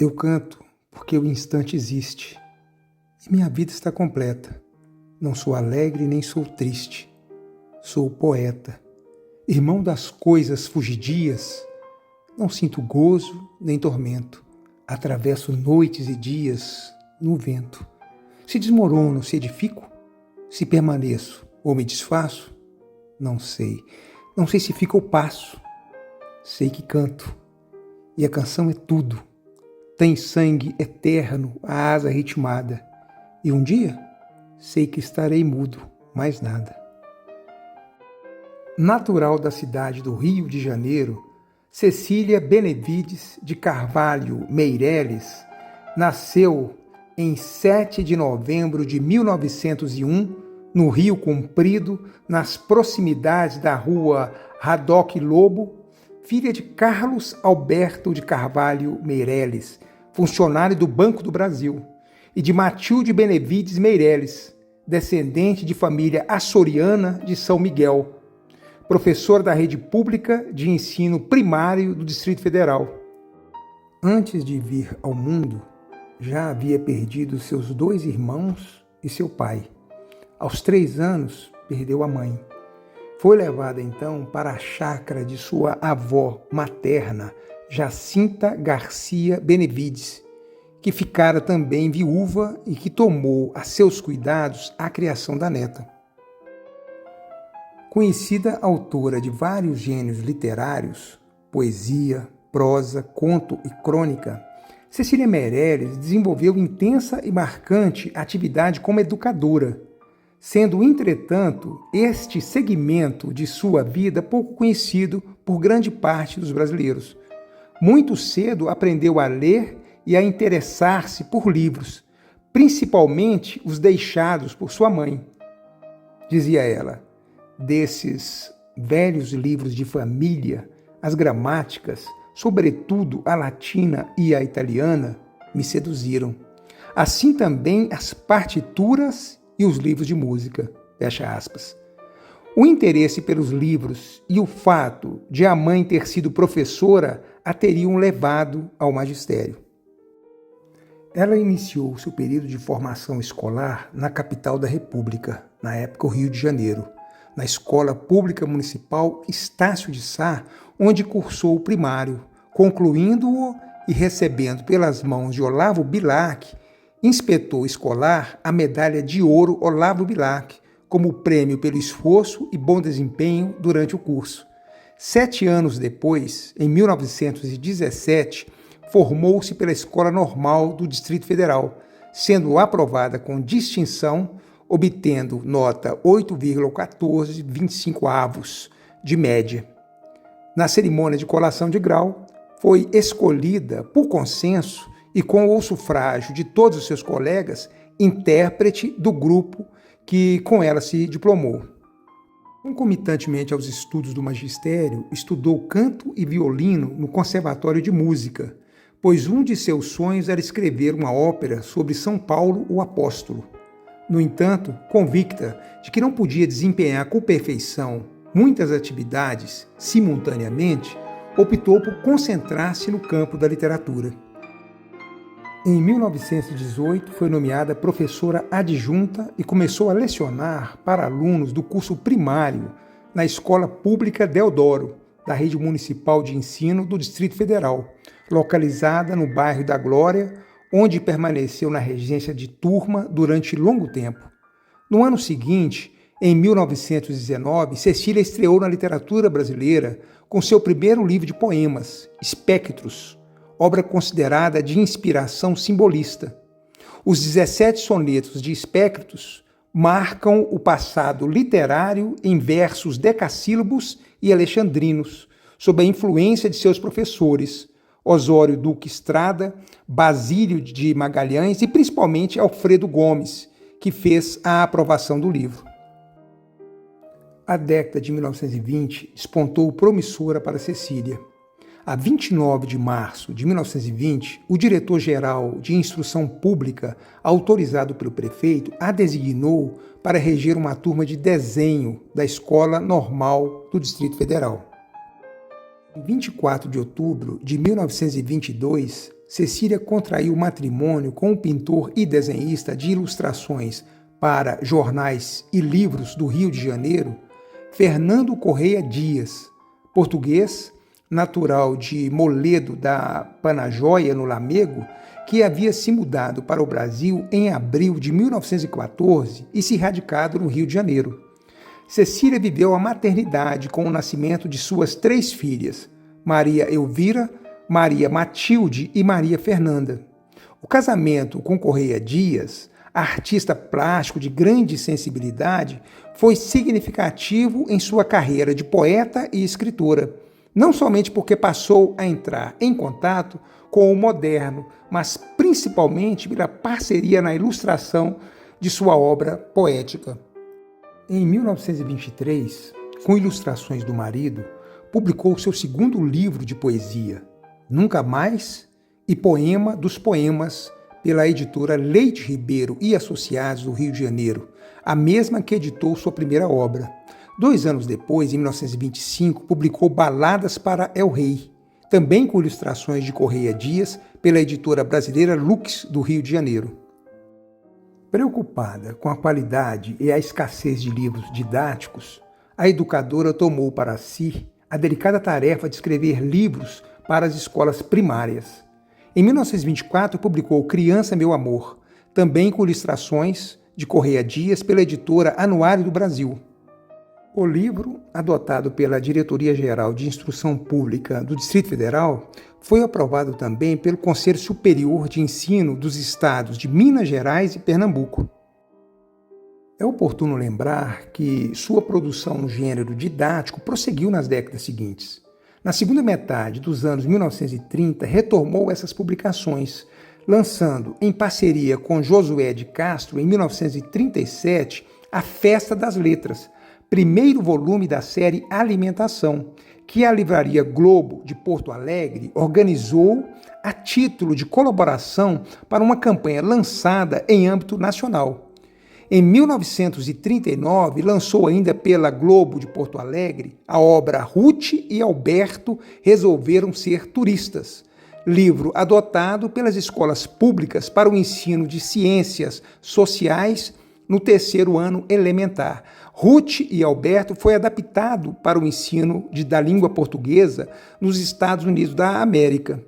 Eu canto porque o instante existe e minha vida está completa. Não sou alegre nem sou triste. Sou poeta, irmão das coisas fugidias. Não sinto gozo nem tormento. Atravesso noites e dias no vento. Se desmorono, se edifico, se permaneço ou me desfaço, não sei. Não sei se fico ou passo. Sei que canto e a canção é tudo. Tem sangue eterno, a asa ritmada. E um dia, sei que estarei mudo, mais nada. Natural da cidade do Rio de Janeiro, Cecília Benevides de Carvalho Meireles nasceu em 7 de novembro de 1901, no Rio Comprido, nas proximidades da rua Radoc Lobo, filha de Carlos Alberto de Carvalho Meireles, funcionário do Banco do Brasil, e de Matilde Benevides Meireles, descendente de família açoriana de São Miguel, professora da rede pública de ensino primário do Distrito Federal. Antes de vir ao mundo, já havia perdido seus 2 irmãos e seu pai. Aos 3 anos, perdeu a mãe. Foi levada então para a chácara de sua avó materna, Jacinta Garcia Benevides, que ficara também viúva e que tomou a seus cuidados a criação da neta. Conhecida autora de vários gêneros literários, poesia, prosa, conto e crônica, Cecília Meireles desenvolveu intensa e marcante atividade como educadora, sendo, entretanto, este segmento de sua vida pouco conhecido por grande parte dos brasileiros. Muito cedo aprendeu a ler e a interessar-se por livros, principalmente os deixados por sua mãe. Dizia ela: desses velhos livros de família, as gramáticas, sobretudo a latina e a italiana, me seduziram. Assim também as partituras e os livros de música. Fecha aspas. O interesse pelos livros e o fato de a mãe ter sido professora a teriam levado ao magistério. Ela iniciou seu período de formação escolar na capital da República, na época o Rio de Janeiro, na Escola Pública Municipal Estácio de Sá, onde cursou o primário, concluindo-o e recebendo pelas mãos de Olavo Bilac, inspetor escolar, a medalha de ouro Olavo Bilac, como prêmio pelo esforço e bom desempenho durante o curso. 7 anos depois, em 1917, formou-se pela Escola Normal do Distrito Federal, sendo aprovada com distinção, obtendo nota 8,1425 de média. Na cerimônia de colação de grau, foi escolhida por consenso e com o sufrágio de todos os seus colegas, intérprete do grupo que com ela se diplomou. Concomitantemente aos estudos do magistério, estudou canto e violino no Conservatório de Música, pois um de seus sonhos era escrever uma ópera sobre São Paulo, o Apóstolo. No entanto, convicta de que não podia desempenhar com perfeição muitas atividades simultaneamente, optou por concentrar-se no campo da literatura. Em 1918, foi nomeada professora adjunta e começou a lecionar para alunos do curso primário na Escola Pública Deodoro, da Rede Municipal de Ensino do Distrito Federal, localizada no bairro da Glória, onde permaneceu na regência de turma durante longo tempo. No ano seguinte, em 1919, Cecília estreou na literatura brasileira com seu primeiro livro de poemas, Espectros, obra considerada de inspiração simbolista. Os 17 sonetos de Espectros marcam o passado literário em versos decassílabos e alexandrinos, sob a influência de seus professores, Osório Duque Estrada, Basílio de Magalhães e principalmente Alfredo Gomes, que fez a aprovação do livro. A década de 1920 despontou promissora para Cecília. A 29 de março de 1920, o diretor-geral de Instrução Pública, autorizado pelo prefeito, a designou para reger uma turma de desenho da Escola Normal do Distrito Federal. Em 24 de outubro de 1922, Cecília contraiu matrimônio com o pintor e desenhista de ilustrações para jornais e livros do Rio de Janeiro, Fernando Correia Dias, português, natural de Moledo da Panajóia, no Lamego, que havia se mudado para o Brasil em abril de 1914 e se radicado no Rio de Janeiro. Cecília viveu a maternidade com o nascimento de suas 3 filhas, Maria Elvira, Maria Matilde e Maria Fernanda. O casamento com Correia Dias, artista plástico de grande sensibilidade, foi significativo em sua carreira de poeta e escritora, não somente porque passou a entrar em contato com o moderno, mas principalmente pela parceria na ilustração de sua obra poética. Em 1923, com ilustrações do marido, publicou seu segundo livro de poesia, Nunca Mais e Poema dos Poemas, pela editora Leite Ribeiro e Associados do Rio de Janeiro, a mesma que editou sua primeira obra. 2 anos depois, em 1925, publicou Baladas para El Rei, também com ilustrações de Correia Dias, pela editora brasileira Lux, do Rio de Janeiro. Preocupada com a qualidade e a escassez de livros didáticos, a educadora tomou para si a delicada tarefa de escrever livros para as escolas primárias. Em 1924, publicou Criança, Meu Amor, também com ilustrações de Correia Dias pela editora Anuário do Brasil. O livro, adotado pela Diretoria-Geral de Instrução Pública do Distrito Federal, foi aprovado também pelo Conselho Superior de Ensino dos estados de Minas Gerais e Pernambuco. É oportuno lembrar que sua produção no gênero didático prosseguiu nas décadas seguintes. Na segunda metade dos anos 1930, retomou essas publicações, lançando, em parceria com Josué de Castro, em 1937, A Festa das Letras, primeiro volume da série Alimentação, que a Livraria Globo de Porto Alegre organizou a título de colaboração para uma campanha lançada em âmbito nacional. Em 1939, lançou ainda pela Globo de Porto Alegre a obra Ruth e Alberto Resolveram Ser Turistas, livro adotado pelas escolas públicas para o ensino de ciências sociais no 3º ano elementar. Ruth e Alberto foi adaptado para o ensino da língua portuguesa nos Estados Unidos da América.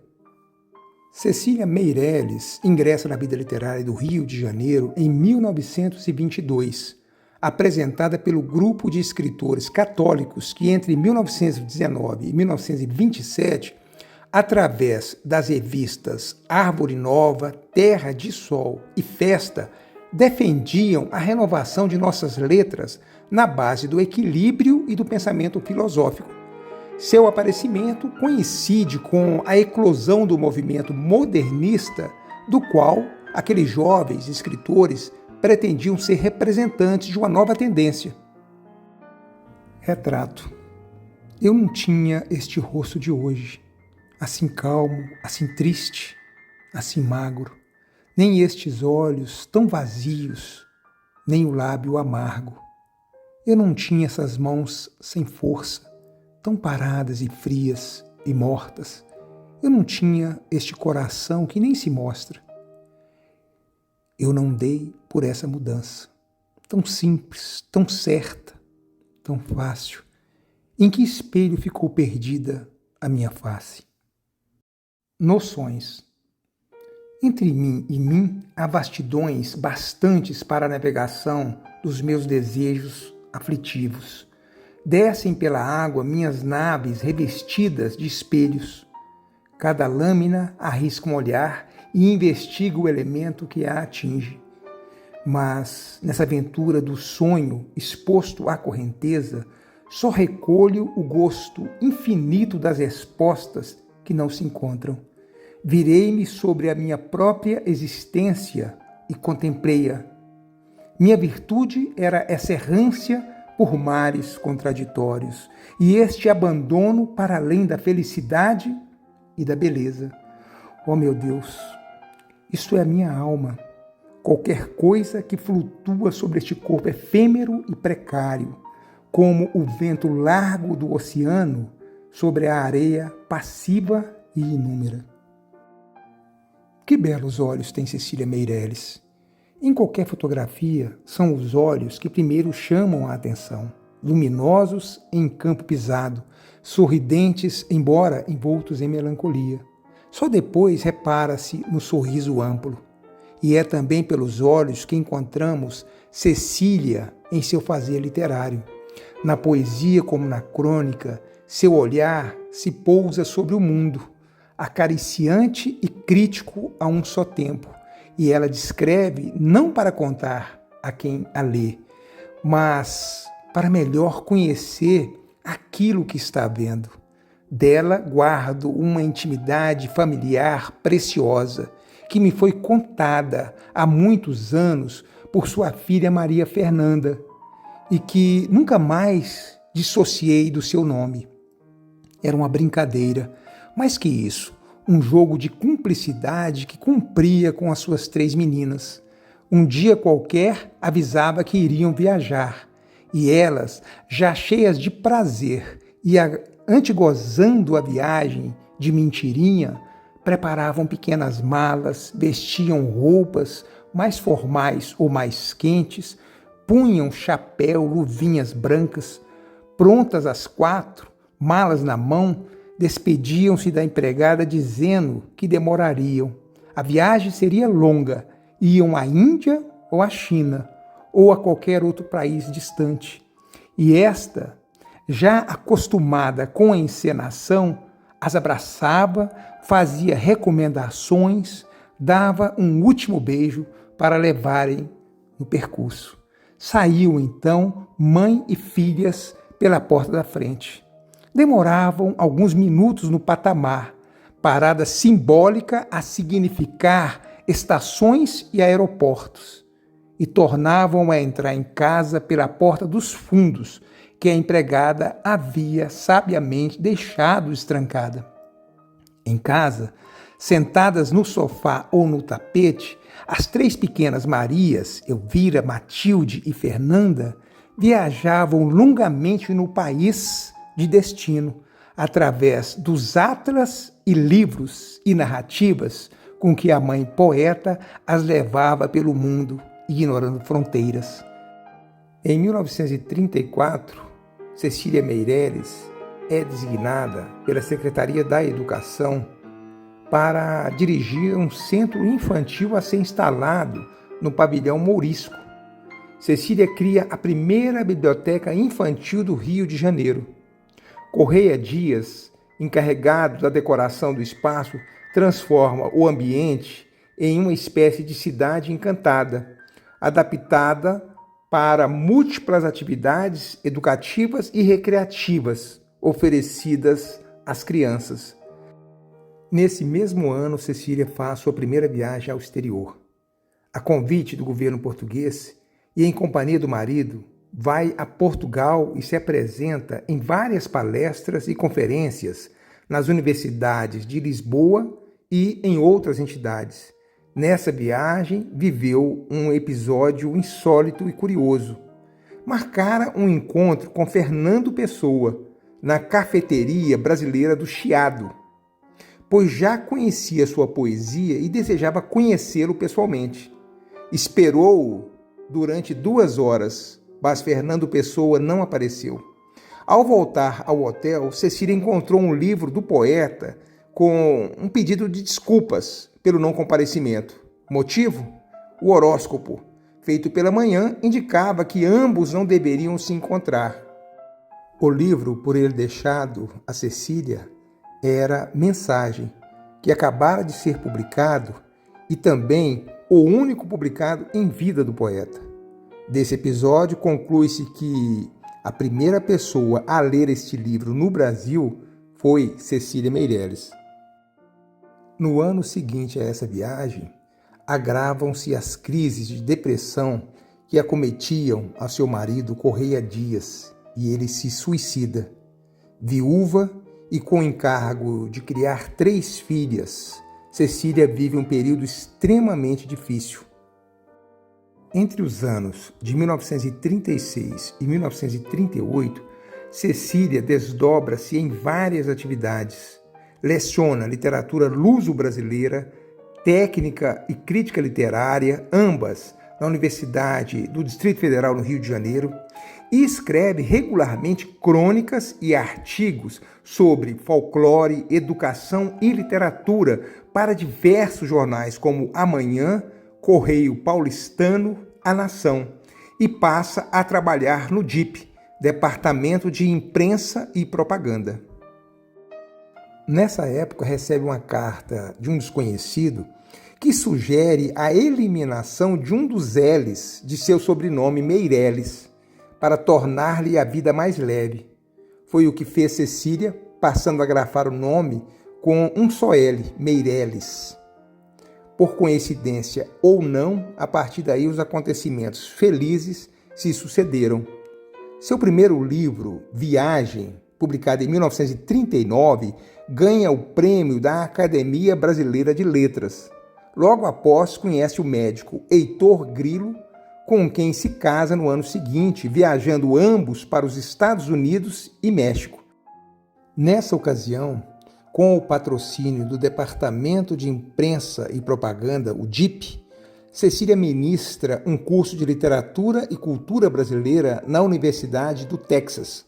Cecília Meirelles ingressa na vida literária do Rio de Janeiro em 1922, apresentada pelo grupo de escritores católicos que entre 1919 e 1927, através das revistas Árvore Nova, Terra de Sol e Festa, defendiam a renovação de nossas letras na base do equilíbrio e do pensamento filosófico. Seu aparecimento coincide com a eclosão do movimento modernista, do qual aqueles jovens escritores pretendiam ser representantes de uma nova tendência. Retrato. Eu não tinha este rosto de hoje, assim calmo, assim triste, assim magro, nem estes olhos tão vazios, nem o lábio amargo. Eu não tinha essas mãos sem força, tão paradas e frias e mortas. Eu não tinha este coração que nem se mostra. Eu não dei por essa mudança, tão simples, tão certa, tão fácil. Em que espelho ficou perdida a minha face? Noções. Entre mim e mim há vastidões bastantes para a navegação dos meus desejos aflitivos. Descem pela água minhas naves revestidas de espelhos. Cada lâmina arrisca um olhar e investiga o elemento que a atinge. Mas, nessa aventura do sonho exposto à correnteza, só recolho o gosto infinito das respostas que não se encontram. Virei-me sobre a minha própria existência e contemplei-a. Minha virtude era essa errância por mares contraditórios e este abandono para além da felicidade e da beleza. Oh, meu Deus, isto é a minha alma. Qualquer coisa que flutua sobre este corpo efêmero e precário, como o vento largo do oceano sobre a areia passiva e inúmera. Que belos olhos tem Cecília Meirelles. Em qualquer fotografia, são os olhos que primeiro chamam a atenção. Luminosos em campo pisado, sorridentes, embora envoltos em melancolia. Só depois repara-se no sorriso amplo. E é também pelos olhos que encontramos Cecília em seu fazer literário. Na poesia como na crônica, seu olhar se pousa sobre o mundo, acariciante e crítico a um só tempo. E ela descreve não para contar a quem a lê, mas para melhor conhecer aquilo que está vendo. Dela guardo uma intimidade familiar preciosa, que me foi contada há muitos anos por sua filha Maria Fernanda, e que nunca mais dissociei do seu nome. Era uma brincadeira, mais que isso, um jogo de cumplicidade que cumpria com as suas 3 meninas. Um dia qualquer avisava que iriam viajar, e elas, já cheias de prazer e antegozando a viagem de mentirinha, preparavam pequenas malas, vestiam roupas mais formais ou mais quentes, punham chapéu, luvinhas brancas, prontas às 4, malas na mão, despediam-se da empregada dizendo que demorariam. A viagem seria longa, iam à Índia ou à China, ou a qualquer outro país distante. E esta, já acostumada com a encenação, as abraçava, fazia recomendações, dava um último beijo para levarem no percurso. Saíam então mãe e filhas pela porta da frente. Demoravam alguns minutos no patamar, parada simbólica a significar estações e aeroportos, e tornavam a entrar em casa pela porta dos fundos, que a empregada havia sabiamente deixado estrancada. Em casa, sentadas no sofá ou no tapete, as 3 pequenas Marias, Elvira, Matilde e Fernanda, viajavam longamente no país de destino, através dos atlas e livros e narrativas com que a mãe poeta as levava pelo mundo, ignorando fronteiras. Em 1934, Cecília Meirelles é designada pela Secretaria da Educação para dirigir um centro infantil a ser instalado no pavilhão Mourisco. Cecília cria a primeira biblioteca infantil do Rio de Janeiro. Correia Dias, encarregado da decoração do espaço, transforma o ambiente em uma espécie de cidade encantada, adaptada para múltiplas atividades educativas e recreativas oferecidas às crianças. Nesse mesmo ano, Cecília faz sua primeira viagem ao exterior. A convite do governo português e em companhia do marido, vai a Portugal e se apresenta em várias palestras e conferências nas universidades de Lisboa e em outras entidades. Nessa viagem, viveu um episódio insólito e curioso. Marcara um encontro com Fernando Pessoa, na cafeteria brasileira do Chiado, pois já conhecia sua poesia e desejava conhecê-lo pessoalmente. Esperou-o durante 2 horas, mas Fernando Pessoa não apareceu. Ao voltar ao hotel, Cecília encontrou um livro do poeta com um pedido de desculpas pelo não comparecimento. Motivo? O horóscopo, feito pela manhã, indicava que ambos não deveriam se encontrar. O livro, por ele deixado a Cecília, era Mensagem, que acabara de ser publicado e também o único publicado em vida do poeta. Desse episódio, conclui-se que a primeira pessoa a ler este livro no Brasil foi Cecília Meirelles. No ano seguinte a essa viagem, agravam-se as crises de depressão que acometiam a seu marido Correia Dias, e ele se suicida. Viúva e com encargo de criar 3 filhas, Cecília vive um período extremamente difícil. Entre os anos de 1936 e 1938, Cecília desdobra-se em várias atividades. Leciona literatura luso-brasileira, técnica e crítica literária, ambas na Universidade do Distrito Federal no Rio de Janeiro, e escreve regularmente crônicas e artigos sobre folclore, educação e literatura para diversos jornais como Amanhã, Correio Paulistano, A Nação, e passa a trabalhar no DIP, Departamento de Imprensa e Propaganda. Nessa época recebe uma carta de um desconhecido que sugere a eliminação de um dos L's de seu sobrenome Meireles, para tornar-lhe a vida mais leve. Foi o que fez Cecília, passando a grafar o nome com um só L, Meireles. Por coincidência ou não, a partir daí os acontecimentos felizes se sucederam. Seu primeiro livro, Viagem, publicado em 1939, ganha o prêmio da Academia Brasileira de Letras. Logo após, conhece o médico Heitor Grilo, com quem se casa no ano seguinte, viajando ambos para os Estados Unidos e México. Nessa ocasião, com o patrocínio do Departamento de Imprensa e Propaganda, o DIP, Cecília ministra um curso de Literatura e Cultura Brasileira na Universidade do Texas.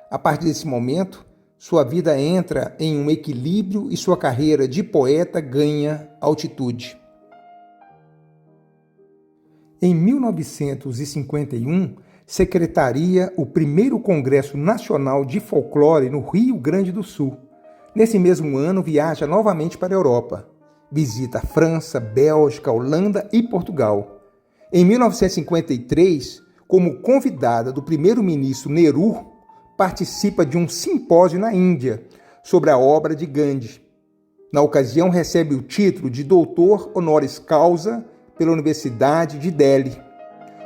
A partir desse momento, sua vida entra em um equilíbrio e sua carreira de poeta ganha altitude. Em 1951, secretaria o primeiro Congresso Nacional de Folclore no Rio Grande do Sul. Nesse mesmo ano, viaja novamente para a Europa. Visita a França, Bélgica, Holanda e Portugal. Em 1953, como convidada do primeiro-ministro Nehru, participa de um simpósio na Índia sobre a obra de Gandhi. Na ocasião, recebe o título de doutor honoris causa pela Universidade de Delhi.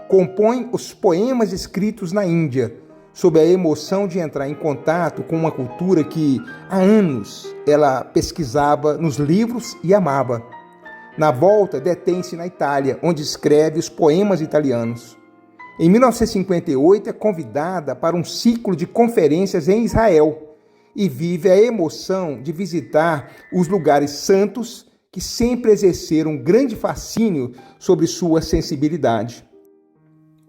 Compõe os poemas escritos na Índia, sob a emoção de entrar em contato com uma cultura que, há anos, ela pesquisava nos livros e amava. Na volta, detém-se na Itália, onde escreve os poemas italianos. Em 1958, é convidada para um ciclo de conferências em Israel e vive a emoção de visitar os lugares santos que sempre exerceram um grande fascínio sobre sua sensibilidade.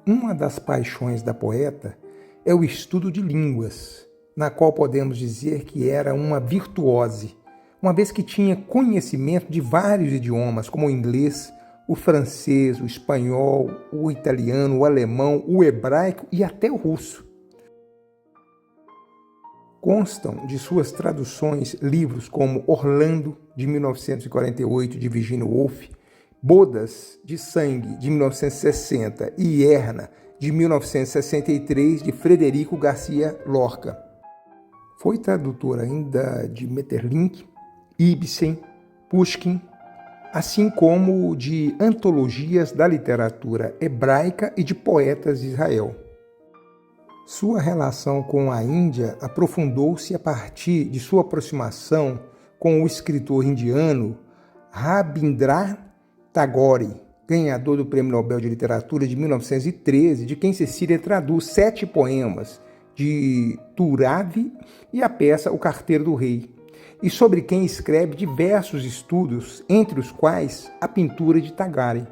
Uma das paixões da poeta é o estudo de línguas, na qual podemos dizer que era uma virtuose, uma vez que tinha conhecimento de vários idiomas, como o inglês, o francês, o espanhol, o italiano, o alemão, o hebraico e até o russo. Constam de suas traduções livros como Orlando, de 1948, de Virginia Woolf, Bodas de Sangue, de 1960 e Erna, de 1963, de Frederico Garcia Lorca. Foi tradutora ainda de Maeterlinck, Ibsen, Pushkin, assim como de antologias da literatura hebraica e de poetas de Israel. Sua relação com a Índia aprofundou-se a partir de sua aproximação com o escritor indiano Rabindranath Tagore, ganhador do Prêmio Nobel de Literatura de 1913, de quem Cecília traduz 7 poemas de Turavi e a peça O Carteiro do Rei, e sobre quem escreve diversos estudos, entre os quais a pintura de Tagore.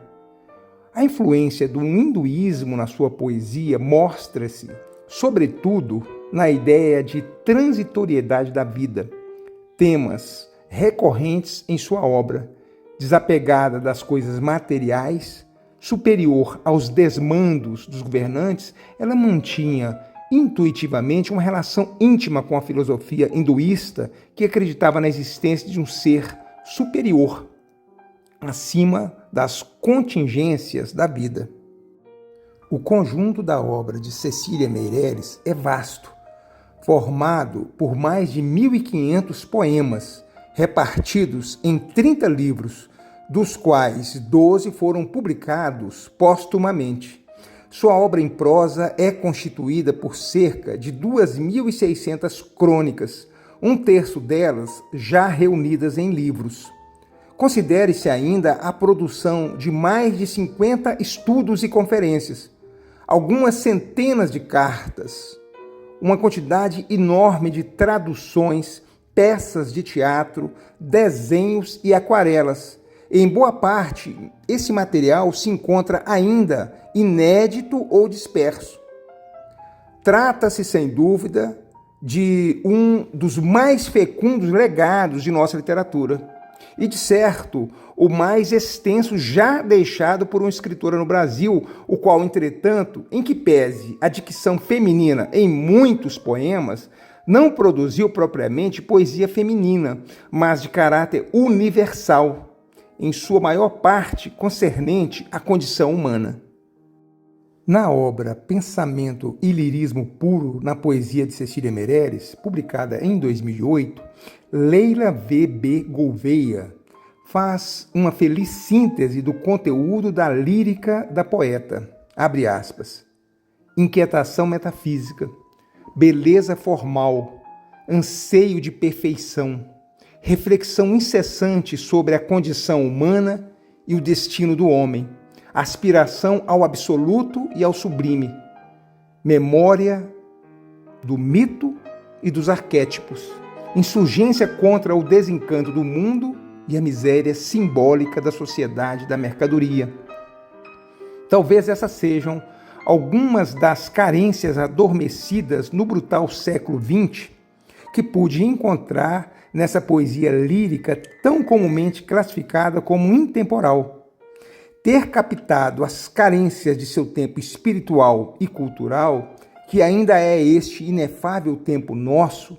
A influência do hinduísmo na sua poesia mostra-se, sobretudo, na ideia de transitoriedade da vida, temas recorrentes em sua obra. Desapegada das coisas materiais, superior aos desmandos dos governantes, ela mantinha intuitivamente uma relação íntima com a filosofia hinduísta que acreditava na existência de um ser superior, acima das contingências da vida. O conjunto da obra de Cecília Meirelles é vasto, formado por mais de 1.500 poemas, repartidos em 30 livros, dos quais 12 foram publicados póstumamente. Sua obra em prosa é constituída por cerca de 2.600 crônicas, um terço delas já reunidas em livros. Considere-se ainda a produção de mais de 50 estudos e conferências, algumas centenas de cartas, uma quantidade enorme de traduções, peças de teatro, desenhos e aquarelas, Em boa parte, esse material se encontra ainda inédito ou disperso. Trata-se, sem dúvida, de um dos mais fecundos legados de nossa literatura e, de certo, o mais extenso já deixado por uma escritora no Brasil, o qual, entretanto, em que pese a dicção feminina em muitos poemas, não produziu propriamente poesia feminina, mas de caráter universal, em sua maior parte concernente à condição humana. Na obra Pensamento e Lirismo Puro na Poesia de Cecília Meirelles, publicada em 2008, Leila V.B. Gouveia faz uma feliz síntese do conteúdo da lírica da poeta. Abre aspas. Inquietação metafísica, beleza formal, anseio de perfeição, reflexão incessante sobre a condição humana e o destino do homem, aspiração ao absoluto e ao sublime, memória do mito e dos arquétipos, insurgência contra o desencanto do mundo e a miséria simbólica da sociedade da mercadoria. Talvez essas sejam algumas das carências adormecidas no brutal século XX que pude encontrar nessa poesia lírica tão comumente classificada como intemporal. Ter captado as carências de seu tempo espiritual e cultural, que ainda é este inefável tempo nosso,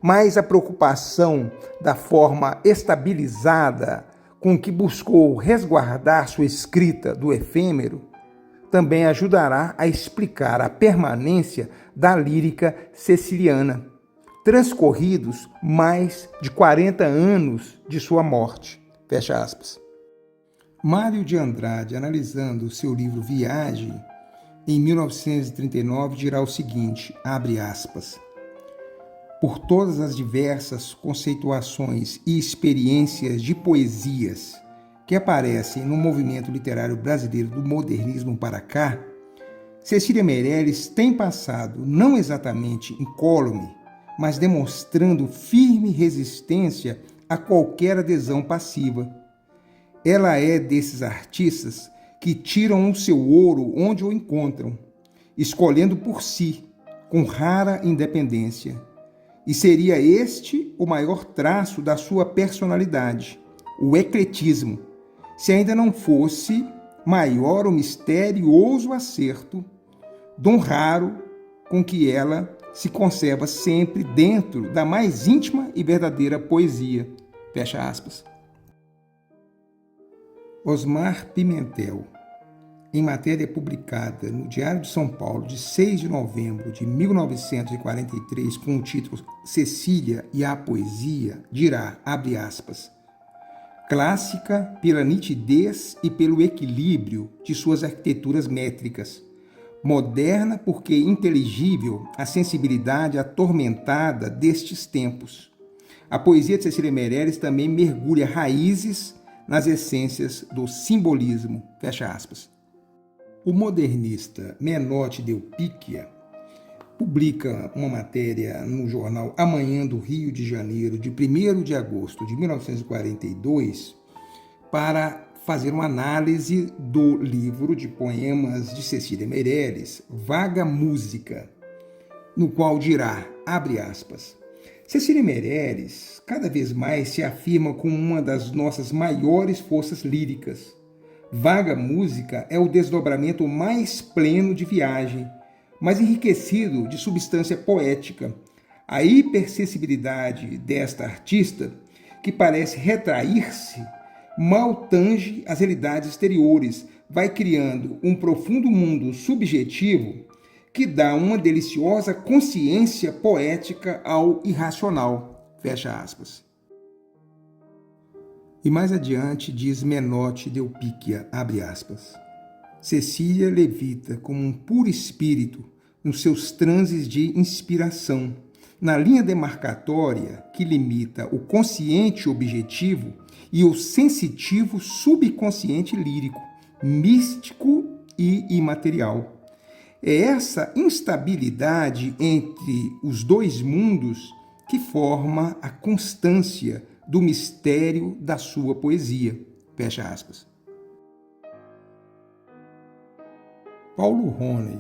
mas a preocupação da forma estabilizada com que buscou resguardar sua escrita do efêmero, também ajudará a explicar a permanência da lírica ceciliana, transcorridos mais de 40 anos de sua morte. Fecha aspas. Mário de Andrade, analisando seu livro Viagem, em 1939, dirá o seguinte, abre aspas, por todas as diversas conceituações e experiências de poesias que aparecem no movimento literário brasileiro do modernismo para cá, Cecília Meirelles tem passado não exatamente incólume, mas demonstrando firme resistência a qualquer adesão passiva. Ela é desses artistas que tiram o seu ouro onde o encontram, escolhendo por si, com rara independência. E seria este o maior traço da sua personalidade, o ecletismo, se ainda não fosse maior o misterioso acerto, dom raro com que ela se conserva sempre dentro da mais íntima e verdadeira poesia. Fecha aspas. Osmar Pimentel, em matéria publicada no Diário de São Paulo de 6 de novembro de 1943, com o título Cecília e a Poesia, dirá, abre aspas, clássica pela nitidez e pelo equilíbrio de suas arquiteturas métricas, moderna porque inteligível a sensibilidade atormentada destes tempos. A poesia de Cecília Meirelles também mergulha raízes nas essências do simbolismo, fecha aspas. O modernista Menotti Del Picchia publica uma matéria no jornal Amanhã do Rio de Janeiro, de 1º de agosto de 1942, para fazer uma análise do livro de poemas de Cecília Meirelles, Vaga Música, no qual dirá, abre aspas, Cecília Meirelles cada vez mais se afirma como uma das nossas maiores forças líricas. Vaga Música é o desdobramento mais pleno de Viagem, mas enriquecido de substância poética. A hipersensibilidade desta artista, que parece retrair-se, mal tange as realidades exteriores, vai criando um profundo mundo subjetivo que dá uma deliciosa consciência poética ao irracional. Fecha aspas. E mais adiante diz Menotti Del Picchia, abre aspas, Cecília levita como um puro espírito nos seus transes de inspiração, na linha demarcatória que limita o consciente objetivo e o sensitivo subconsciente lírico, místico e imaterial. É essa instabilidade entre os dois mundos que forma a constância do mistério da sua poesia. Fecha aspas. Paulo Roney,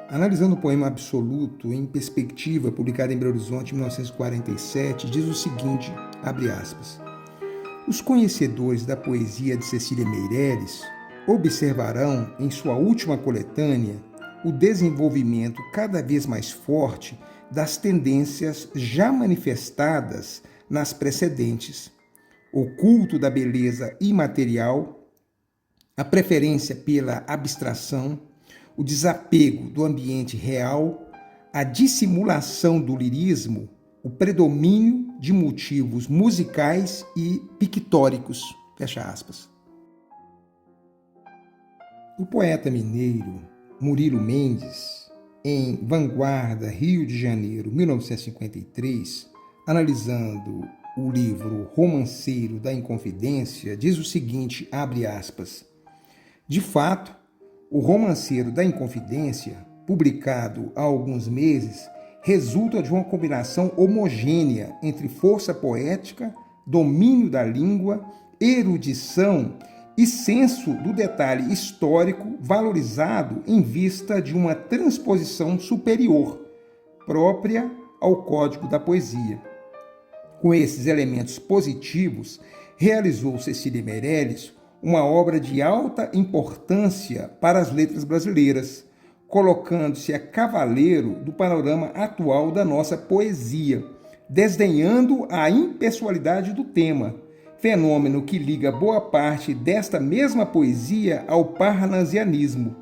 analisando o poema Absoluto em Perspectiva, publicado em Belo Horizonte em 1947, diz o seguinte, abre aspas, os conhecedores da poesia de Cecília Meirelles observarão em sua última coletânea o desenvolvimento cada vez mais forte das tendências já manifestadas nas precedentes, o culto da beleza imaterial, a preferência pela abstração, o desapego do ambiente real, a dissimulação do lirismo, o predomínio de motivos musicais e pictóricos. Fecha aspas. O poeta mineiro Murilo Mendes, em Vanguarda, Rio de Janeiro, 1953, analisando o livro Romanceiro da Inconfidência, diz o seguinte, abre aspas, de fato, o Romanceiro da Inconfidência, publicado há alguns meses, resulta de uma combinação homogênea entre força poética, domínio da língua, erudição e senso do detalhe histórico valorizado em vista de uma transposição superior, própria ao código da poesia. Com esses elementos positivos, realizou Cecília Meirelles uma obra de alta importância para as letras brasileiras, colocando-se a cavaleiro do panorama atual da nossa poesia, desdenhando a impessoalidade do tema, fenômeno que liga boa parte desta mesma poesia ao parnasianismo.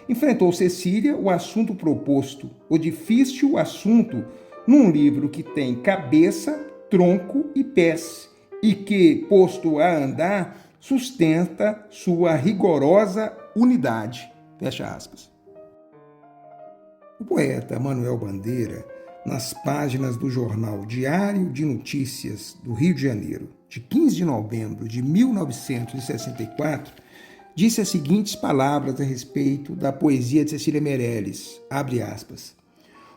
Enfrentou Cecília o assunto proposto, o difícil assunto, num livro que tem cabeça, tronco e pés, e que, posto a andar, sustenta sua rigorosa unidade. Fecha aspas. O poeta Manuel Bandeira, nas páginas do jornal Diário de Notícias do Rio de Janeiro, de 15 de novembro de 1964, disse as seguintes palavras a respeito da poesia de Cecília Meirelles, abre aspas,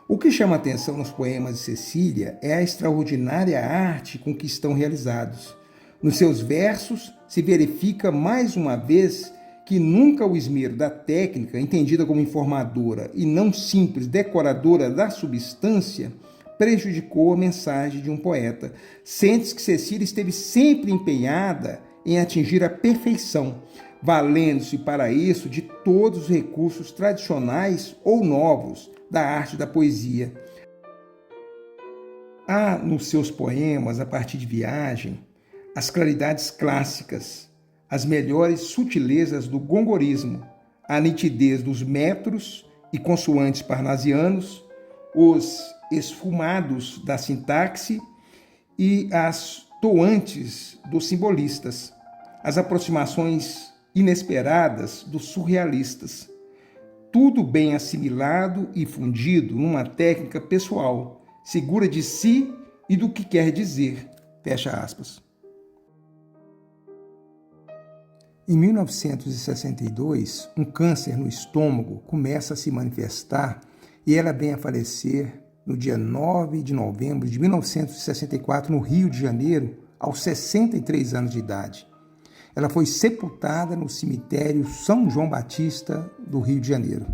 o que chama atenção nos poemas de Cecília é a extraordinária arte com que estão realizados. Nos seus versos se verifica mais uma vez que nunca o esmero da técnica, entendida como informadora e não simples decoradora da substância, prejudicou a mensagem de um poeta. Sente-se que Cecília esteve sempre empenhada em atingir a perfeição, valendo-se para isso de todos os recursos tradicionais ou novos da arte da poesia. Há nos seus poemas, a partir de Viagem, as claridades clássicas, as melhores sutilezas do gongorismo, a nitidez dos metros e consoantes parnasianos, os esfumados da sintaxe e as toantes dos simbolistas, as aproximações inesperadas dos surrealistas. Tudo bem assimilado e fundido numa técnica pessoal, segura de si e do que quer dizer. Fecha aspas. Em 1962, um câncer no estômago começa a se manifestar e ela vem a falecer no dia 9 de novembro de 1964, no Rio de Janeiro, aos 63 anos de idade. Ela foi sepultada no cemitério São João Batista do Rio de Janeiro.